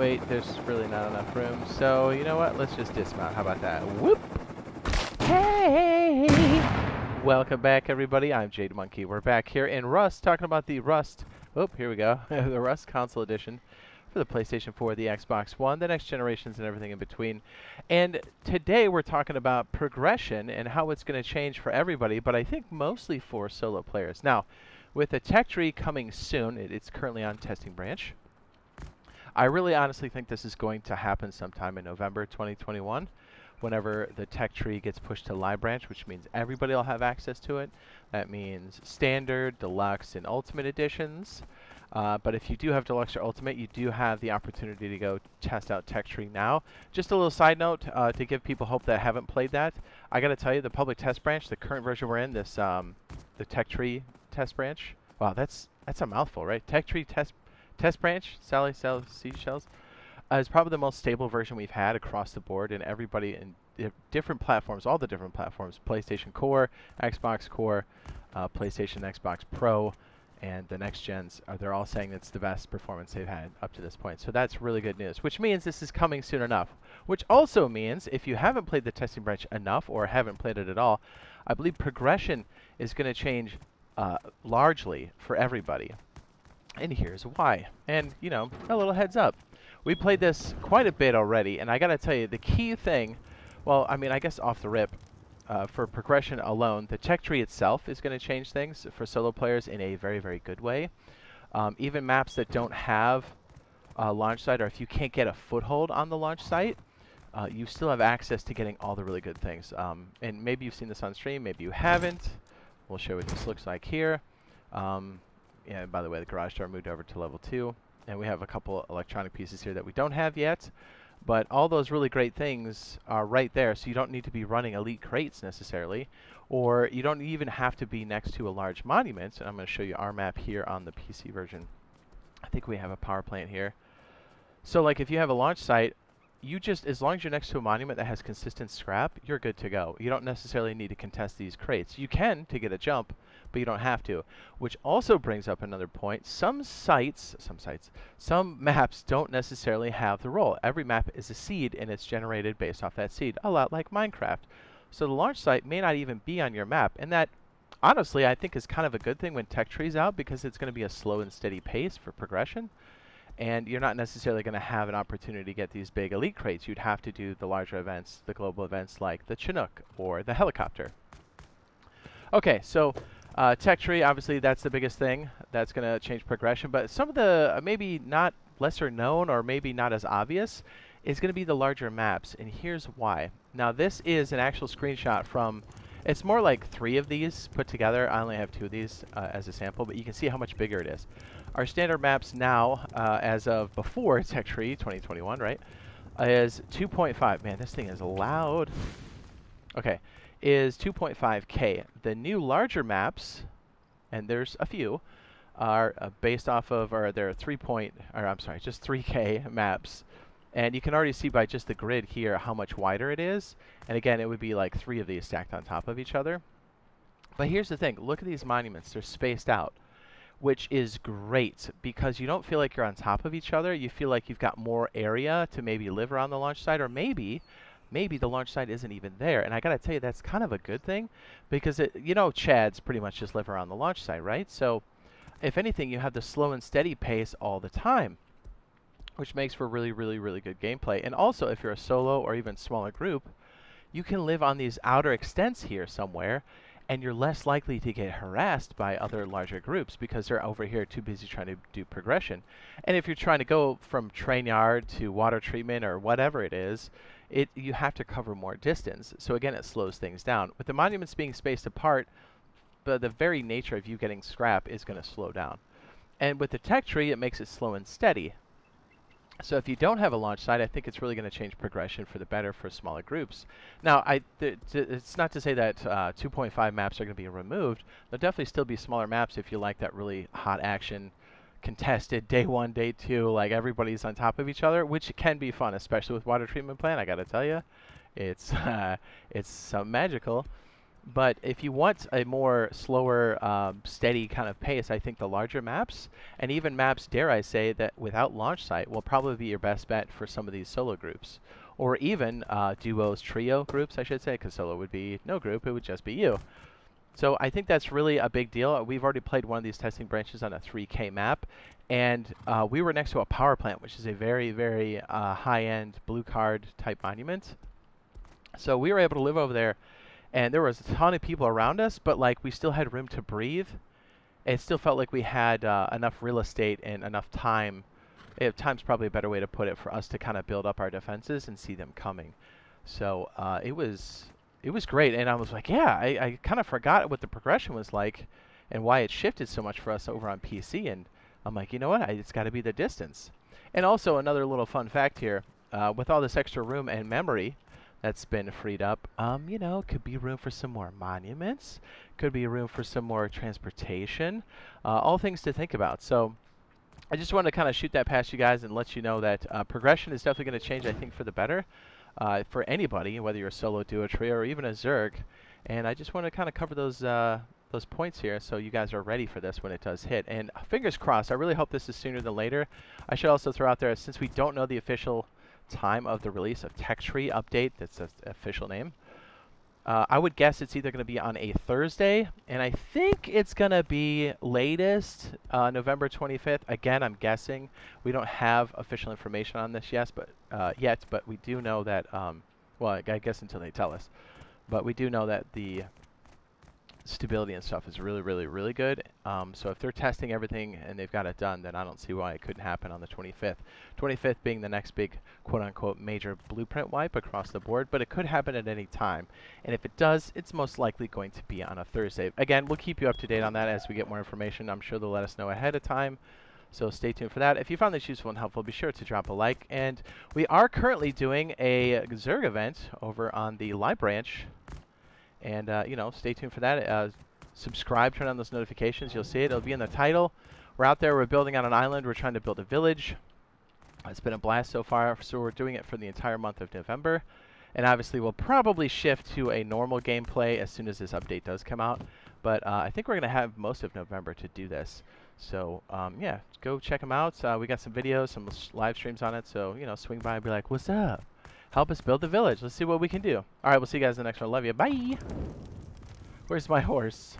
Wait, there's really not enough room. So, you know what? Let's just dismount. How about that? Whoop! Hey! Welcome back, everybody. I'm Jade Monkey. We're back here in Rust, talking about the Rust. Oh, here we go. The Rust Console Edition for the PlayStation 4, the Xbox One, the next generations, and everything in between. And today we're talking about progression and how it's going to change for everybody, but I think mostly for solo players. Now, with the tech tree coming soon, it's currently on testing branch. I really honestly think this is going to happen sometime in November 2021, whenever the tech tree gets pushed to live branch, which means everybody will have access to it. That means standard, deluxe, and ultimate editions. But if you do have deluxe or ultimate, you do have the opportunity to go test out tech tree now. Just a little side note to give people hope that haven't played that. I got to tell you, the public test branch, the current version we're in, this the tech tree test branch. Wow, that's a mouthful, right? Tech tree test branch, Sally seashells, is probably the most stable version we've had across the board, and everybody in different platforms, all the different platforms, PlayStation Core, Xbox Core, PlayStation, Xbox Pro, and the next gens, they're all saying it's the best performance they've had up to this point. So that's really good news, which means this is coming soon enough. Which also means if you haven't played the testing branch enough or haven't played it at all, I believe progression is going to change largely for everybody. And here's why. And, you know, a little heads up. We played this quite a bit already, and I got to tell you, the key thing, well, I mean, I guess off the rip, for progression alone, the tech tree itself is going to change things for solo players in a very, very good way. Even maps that don't have a launch site, or if you can't get a foothold on the launch site, you still have access to getting all the really good things. And maybe you've seen this on stream, maybe you haven't. We'll show you what this looks like here. Yeah, by the way, the garage door moved over to level 2. And we have a couple electronic pieces here that we don't have yet. But all those really great things are right there, so you don't need to be running elite crates necessarily. Or you don't even have to be next to a large monument. And I'm going to show you our map here on the PC version. I think we have a power plant here. So like if you have a launch site, you just, as long as you're next to a monument that has consistent scrap, you're good to go. You don't necessarily need to contest these crates. You can to get a jump, but you don't have to. Which also brings up another point. Some maps don't necessarily have the role. Every map is a seed, and it's generated based off that seed, a lot like Minecraft. So the launch site may not even be on your map, and that, honestly, I think is kind of a good thing when tech tree's out, because it's going to be a slow and steady pace for progression. And you're not necessarily going to have an opportunity to get these big elite crates. You'd have to do the larger events, the global events like the Chinook or the helicopter. Okay, so tech tree, obviously that's the biggest thing that's going to change progression. But some of the maybe not lesser known or maybe not as obvious is going to be the larger maps. And here's why. Now this is an actual screenshot from, it's more like 3 of these put together. I only have 2 of these as a sample, but you can see how much bigger it is. Our standard maps now, as of before tech tree 2021, right, is 2.5. Man, this thing is loud. Okay, is 2.5K. The new larger maps, and there's a few, are based off of, or they're just 3K maps. And you can already see by just the grid here how much wider it is. And again, it would be like 3 of these stacked on top of each other. But here's the thing. Look at these monuments. They're spaced out, which is great because you don't feel like you're on top of each other. You feel like you've got more area to maybe live around the launch site, or maybe the launch site isn't even there. And I got to tell you, that's kind of a good thing because, you know, Chads pretty much just live around the launch site, right? So if anything, you have the slow and steady pace all the time, which makes for really, really, really good gameplay. And also, if you're a solo or even smaller group, you can live on these outer extents here somewhere, and you're less likely to get harassed by other larger groups because they're over here too busy trying to do progression. And if you're trying to go from Trainyard to water treatment or whatever it is, you have to cover more distance. So again, it slows things down. With the monuments being spaced apart, the very nature of you getting scrap is going to slow down. And with the tech tree, it makes it slow and steady. So if you don't have a launch site, I think it's really going to change progression for the better for smaller groups. Now, it's not to say that 2.5 maps are going to be removed. There'll definitely still be smaller maps if you like that really hot action, contested day 1, day 2, like everybody's on top of each other, which can be fun, especially with water treatment plant. I got to tell you, it's something magical. But if you want a more slower, steady kind of pace, I think the larger maps, and even maps, dare I say, that without launch site will probably be your best bet for some of these solo groups. Or even duos, trio groups, I should say, because solo would be no group, it would just be you. So I think that's really a big deal. We've already played one of these testing branches on a 3K map, and we were next to a power plant, which is a very, very high-end blue card type monument. So we were able to live over there, and there was a ton of people around us, but like we still had room to breathe. It still felt like we had enough real estate and enough time. Time's probably a better way to put it, for us to kind of build up our defenses and see them coming. So it was great, and I was like, yeah, I kind of forgot what the progression was like and why it shifted so much for us over on PC, and I'm like, you know what, it's got to be the distance. And also another little fun fact here, with all this extra room and memory that's been freed up, you know, could be room for some more monuments, could be room for some more transportation, all things to think about. So I just wanted to kind of shoot that past you guys and let you know that progression is definitely going to change, I think, for the better. For anybody, whether you're a solo, duo, trio, or even a Zerg. And I just want to kind of cover those points here so you guys are ready for this when it does hit. And fingers crossed, I really hope this is sooner than later. I should also throw out there, since we don't know the official time of the release of Tech Tree Update, that's the official name, I would guess it's either going to be on a Thursday, and I think it's going to be latest November 25th. Again, I'm guessing. We don't have official information on this yet, but we do know that, well, I guess until they tell us, but we do know that the stability and stuff is really, really, really good. So if they're testing everything and they've got it done, then I don't see why it couldn't happen on the 25th. 25th being the next big, quote-unquote, major blueprint wipe across the board, but it could happen at any time. And if it does, it's most likely going to be on a Thursday. Again, we'll keep you up to date on that as we get more information. I'm sure they'll let us know ahead of time. So stay tuned for that. If you found this useful and helpful, be sure to drop a like. And we are currently doing a Zerg event over on the Live branch. And, you know, stay tuned for that. Subscribe, turn on those notifications. You'll see it. It'll be in the title. We're out there. We're building on an island. We're trying to build a village. It's been a blast so far. So we're doing it for the entire month of November. And obviously, we'll probably shift to a normal gameplay as soon as this update does come out. But I think we're going to have most of November to do this. So, yeah, go check them out. We got some videos, some live streams on it. So, you know, swing by and be like, what's up? Help us build the village. Let's see what we can do. All right, we'll see you guys in the next one. Love you. Bye. Where's my horse?